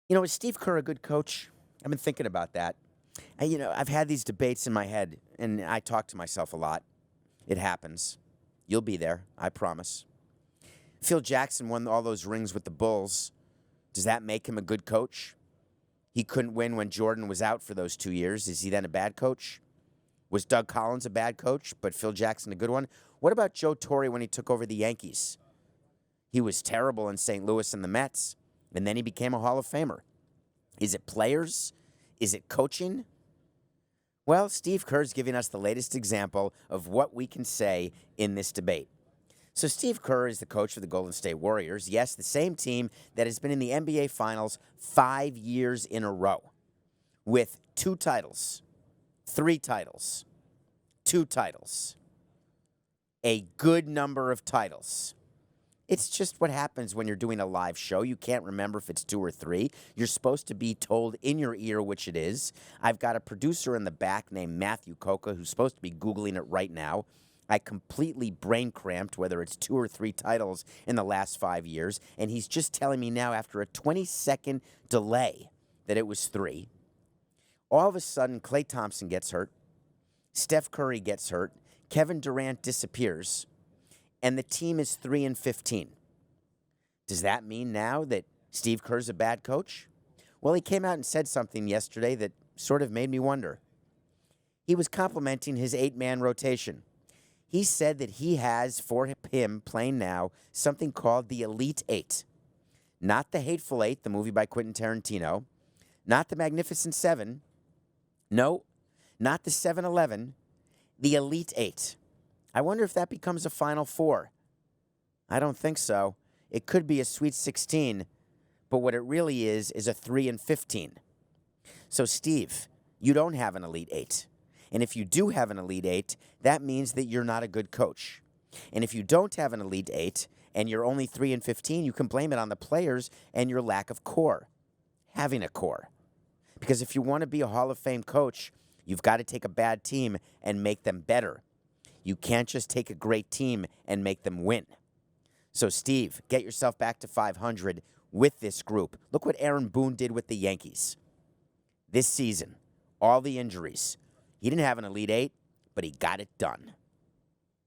Is Steve Kerr a good coach? I've been thinking about that. I've had these debates in my head, and I talk to myself a lot. It happens. You'll be there, I promise. Phil Jackson won all those rings with the Bulls. Does that make him a good coach? He couldn't win when Jordan was out for those 2 years. Is he then a bad coach? Was Doug Collins a bad coach, but Phil Jackson a good one? What about Joe Torre when he took over the Yankees? He was terrible in St. Louis and the Mets, and then he became a Hall of Famer. Is it players? Is it coaching? Well, Steve Kerr's giving us the latest example of what we can say in this debate. So Steve Kerr is the coach of the Golden State Warriors. Yes, the same team that has been in the NBA Finals 5 years in a row with 2 titles, 3 titles, 2 titles, a good number of titles. It's just what happens when you're doing a live show. You can't remember if it's 2 or 3. You're supposed to be told in your ear which it is. I've got a producer in the back named Matthew Coca who's supposed to be Googling it right now. I completely brain cramped whether it's 2 or 3 titles in the last 5 years, and he's just telling me now after a 20-second delay that it was 3. All of a sudden, Klay Thompson gets hurt. Steph Curry gets hurt. Kevin Durant disappears. And the team is 3-15. Does that mean now that Steve Kerr's a bad coach? Well, he came out and said something yesterday that sort of made me wonder. He was complimenting his 8-man rotation. He said that he has, for him playing now, something called the Elite 8. Not the Hateful Eight, the movie by Quentin Tarantino. Not the Magnificent 7. No, not the 7-Eleven. The Elite 8. I wonder if that becomes a Final Four. I don't think so. It could be a Sweet 16, but what it really is a 3-15. So, Steve, you don't have an Elite 8. And if you do have an Elite 8, that means that you're not a good coach. And if you don't have an Elite 8 and you're only 3-15, you can blame it on the players and your lack of core. Having a core. Because if you want to be a Hall of Fame coach, you've got to take a bad team and make them better. You can't just take a great team and make them win. So, Steve, get yourself back to 500 with this group. Look what Aaron Boone did with the Yankees. This season, all the injuries. He didn't have an Elite 8, but he got it done.